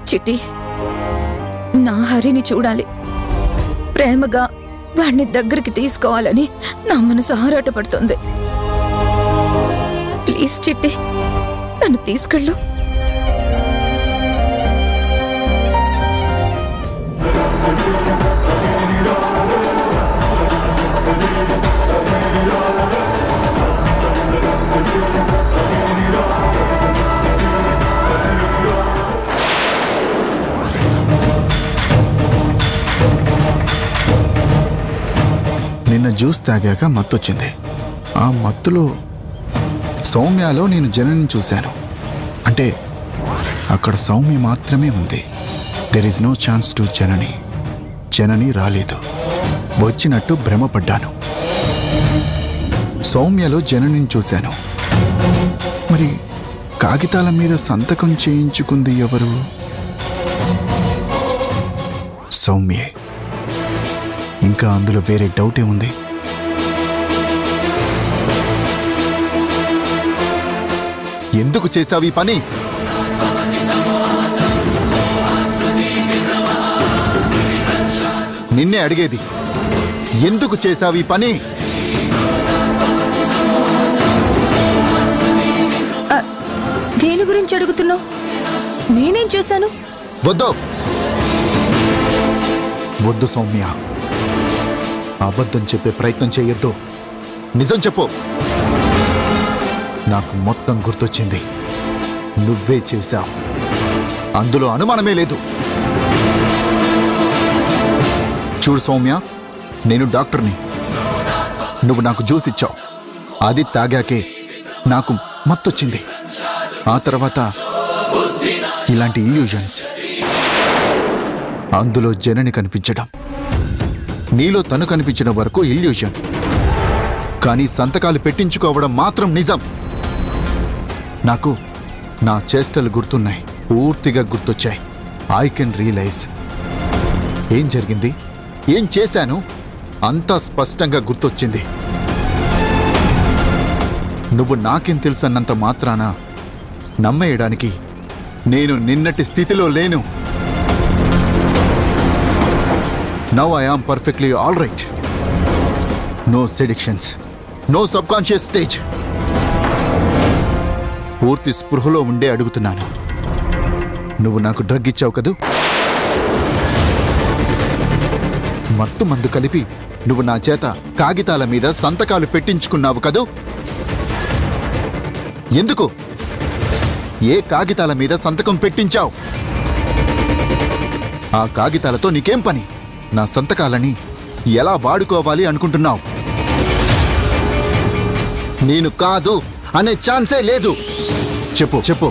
చిట్టి, నా హరిని చూడాలి, ప్రేమగా వాడిని దగ్గరికి తీసుకోవాలని నా మనసు ఆరాటపడుతుంది. ప్లీజ్ చిట్టి, నన్ను తీసుకెళ్ళు. నిన్న జ్యూస్ తాగాక మత్తొచ్చింది. ఆ మత్తులో సౌమ్యలో నేను జనని చూశాను. అంటే అక్కడ సౌమ్య మాత్రమే ఉంది. There is no chance to Janani. Janani రాలేదు. వచ్చినట్టు భ్రమపడ్డాను. సౌమ్యలో జననిని చూశాను. మరి కాగితాల మీద సంతకం చేయించుకుంది ఎవరు? సౌమ్యే. ఇంకా అందులో వేరే డౌట్ ఏముంది? ఎందుకు చేశావు ఈ పని? నిన్నే అడిగేది, ఎందుకు చేశావు ఈ పని? దేని గురించి అడుగుతున్నావు? నేనేం చేశాను? వద్దు వద్దు సౌమ్య, అబద్ధం చెప్పే ప్రయత్నం చేయొద్దు. నిజం చెప్పు. నాకు మొత్తం గుర్తొచ్చింది. నువ్వే చేశావు, అందులో అనుమానమే లేదు. చూడు సౌమ్య, నేను డాక్టర్ని. నువ్వు నాకు జ్యూస్ ఇచ్చావు. అది తాగాకే నాకు మత్తొచ్చింది. ఆ తర్వాత ఇలాంటి ఇల్యూజన్స్. అందులో జనని కనిపించడం, నీలో తను కనిపించిన వరకు ఇల్యూజన్. కానీ సంతకాలు పెట్టించుకోవడం మాత్రం నిజం. నాకు నా చేష్టలు గుర్తున్నాయి, పూర్తిగా గుర్తొచ్చాయి. ఐ కెన్ రియలైజ్ ఏం జరిగింది, ఏం చేశాను, అంతా స్పష్టంగా గుర్తొచ్చింది. నువ్వు నాకేం తెలుసన్నంత మాత్రాన నమ్మేయడానికి నేను నిన్నటి స్థితిలో లేను. Now I am perfectly all right. No seductions, no subconscious stage. పూర్తి స్పృహలో ఉండే అడుగుతున్నాను. నువ్వు నాకు డ్రగ్ ఇచ్చావు కదూ? మత్తు మందు కలిపి నువ్వు నా చేత కాగితాల మీద సంతకాలు పెట్టించుకున్నావు కదూ? ఎందుకు? ఏ కాగితాల మీద సంతకం పెట్టించావు? ఆ కాగితాలతో నీకేం పని? నా సంతకాలని ఎలా వాడుకోవాలి అనుకుంటున్నావు? నేను కాదు అనే ఛాన్సే లేదు. చెప్పు చెప్పు.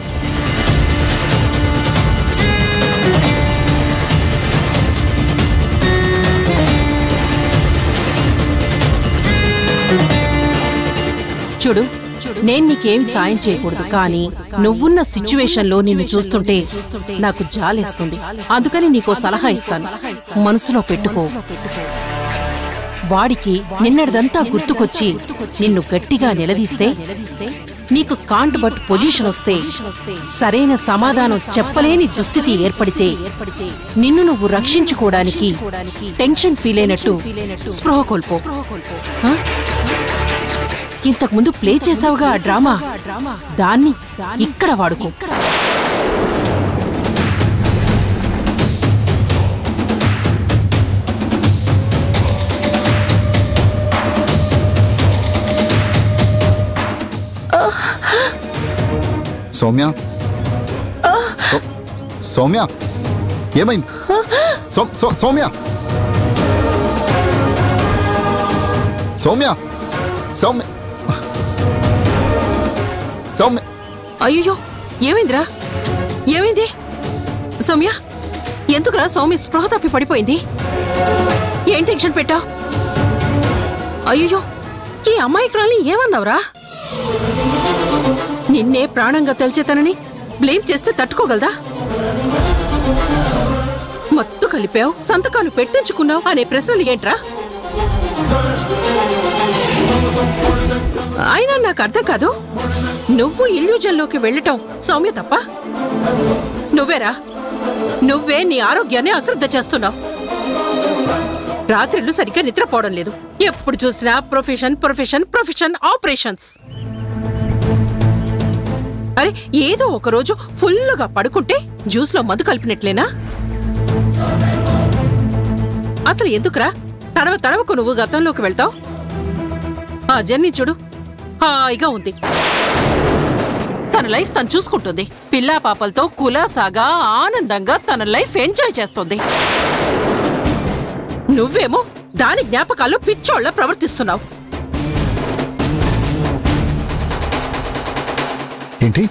చూడు, నేను నీకేమి సాయం చేయకూడదు, కానీ నువ్వున్న సిచ్యువేషన్లో నిన్ను చూస్తుంటే నాకు జాలేస్తుంది. అందుకని నీకో సలహా ఇస్తాను. మనసులో పెట్టుకో. వాడికి నిన్నటిదంతా గుర్తుకొచ్చి నిన్ను గట్టిగా నిలదీస్తే, నీకు కాంట్ బట్ పొజిషన్ వస్తే, సరైన సమాధానం చెప్పలేని దుస్థితి ఏర్పడితే, నిన్ను నువ్వు రక్షించుకోవడానికి టెన్షన్ ఫీల్ అయినట్టు స్పృహ కోల్పో. ఇంతకు ముందు ప్లే చేసావుగా ఆ డ్రామా, దాన్ని ఇక్కడ వాడుకో. సౌమ్య, సౌమ్య ఏమైంది? సౌమ్య, సౌమ్య, సౌమ్య, సౌమ్య. అయ్యో, ఏమైందిరా? ఏమైంది? సౌమ్య, ఎందుకురా సౌమ్య స్పృహ తప్పి పడిపోయింది? ఏం టెన్షన్ పెట్టావు? అయ్యో, ఈ అమ్మాయికురాల్ని ఏమన్నావురా? నిన్నే ప్రాణంగా తెలిచేతనని బ్లేమ్ చేస్తే తట్టుకోగలదా? మత్తు కలిపావు, సంతకాలు పెట్టించుకున్నావు అనే ప్రశ్నలు ఏంట్రా? అయినా నాకు అర్థం కాదు. నువ్వు ఇల్యూజన్లోకి వెళ్ళటం సౌమ్య తప్ప? నువ్వేరా నువ్వే నీ ఆరోగ్యాన్ని అశ్రద్ధ చేస్తున్నావు. రాత్రిళ్ళు సరిగ్గా నిద్రపోవడం లేదు. ఎప్పుడు చూసినా ప్రొఫెషన్ ప్రొఫెషన్ ప్రొఫెషన్ ఆపరేషన్స్. అరే ఏదో ఒక రోజు ఫుల్లుగా పడుకుంటే జ్యూస్లో మందు కలిపినట్లేనా? అసలు ఎందుకురా తడవకు నువ్వు గతంలోకి వెళ్తావు? ఆ జర్నీ చూడు, హాయిగా ఉంది. తన లైఫ్ తను చూసుకుంటుంది. పిల్లా పాపలతో కులాసాగా ఆనందంగా తన లైఫ్ ఎంజాయ్ చేస్తుంది. నువ్వేమో దాని జ్ఞాపకాల్లో పిచ్చోళ్ళ ప్రవర్తిస్తున్నావు. ఏంటి?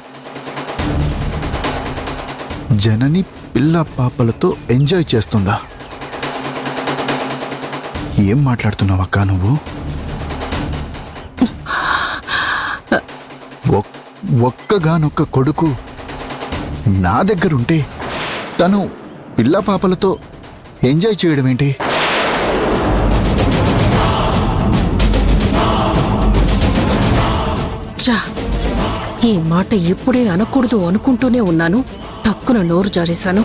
జనని పిల్ల పాపలతో ఎంజాయ్ చేస్తుందా? ఏం మాట్లాడుతున్నావు అక్క నువ్వు? ఒక్కగానొక్క కొడుకు నా దగ్గరుంటే తను పిల్ల పాపలతో ఎంజాయ్ చేయడం ఏంటి? చా, ఈ మాట ఎప్పుడే అనకూడదు అనుకుంటూనే ఉన్నాను. తక్కున నోరు జారేశాను.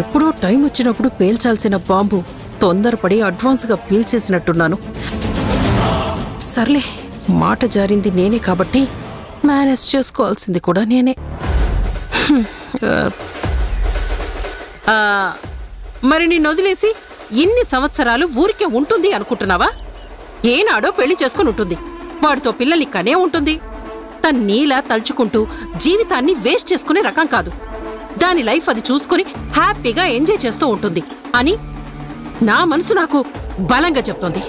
ఎప్పుడో టైం వచ్చినప్పుడు పేల్చాల్సిన బాంబు తొందరపడి అడ్వాన్స్గా పీల్చేసినట్టున్నాను. సర్లే, మాట జారింది నేనే కాబట్టి మేనేజ్ చేసుకోవాల్సింది కూడా నేనే. మరి నిన్ను వదిలేసి ఇన్ని సంవత్సరాలు ఊరికే ఉంటుంది అనుకుంటున్నావా? ఏనాడో పెళ్లి చేసుకుని ఉంటుంది. వాడితో పిల్లల్ని కనే ఉంటుంది. తన నీలా తలుచుకుంటూ జీవితాన్ని వేస్ట్ చేసుకునే రకం కాదు. దాని లైఫ్ అది చూసుకుని హ్యాపీగా ఎంజాయ్ చేస్తూ ఉంటుంది అని నా మనసు నాకు బలంగా చెప్తోంది.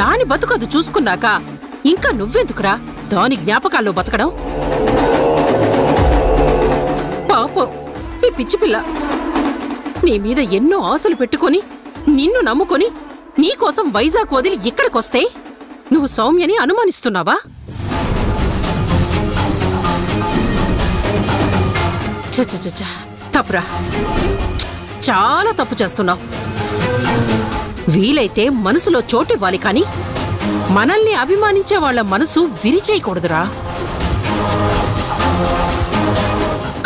దాని బతుకు అది చూసుకున్నాక ఇంకా నువ్వెందుకురా దాని జ్ఞాపకాల్లో బతకడం? పాపం ఈ పిచ్చి పిల్ల నీ మీద ఎన్నో ఆశలు పెట్టుకుని నిన్ను నమ్ముకుని నీకోసం వైజాగ్ వదిలి ఇక్కడికొస్తే నువ్వు సౌమ్యని అనుమానిస్తున్నావా? చ తప్పురా, చాలా తప్పు చేస్తున్నావు. వీలైతే మనసులో చోటివ్వాలి కానీ మనల్ని అభిమానించే వాళ్ళ మనసు విరిచేయకూడదురా.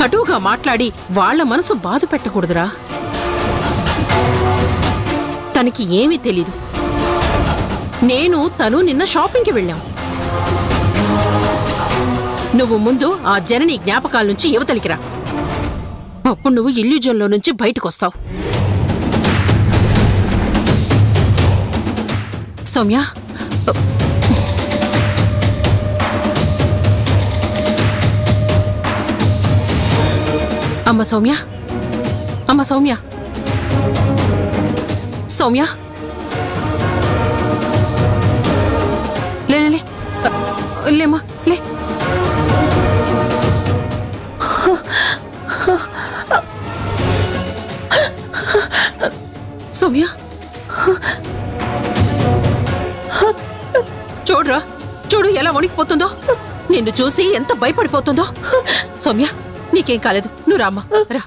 కటువుగా మాట్లాడి వాళ్ళ మనసు బాధ పెట్టకూడదురా. తనకి ఏమీ తెలీదు. నేను తను నిన్న షాపింగ్కి వెళ్ళాం. నువ్వు ముందు ఆ జనని జ్ఞాపకాల నుంచి యువతలికిరా. అప్పుడు నువ్వు ఇల్యూజన్లో నుంచి బయటకొస్తావు. సౌమ్య, అమ్మ సౌమ్య, అమ్మ సౌమ్య, సౌమ్య, లే లే లేమ్మా లే. సౌమ్య, చూడురా, చూడు ఎలా వణికిపోతుందో. నిన్ను చూసి ఎంత భయపడిపోతుందో. సౌమ్య, నీకేం కాలేదు, నువ్వు రామ్మా రా.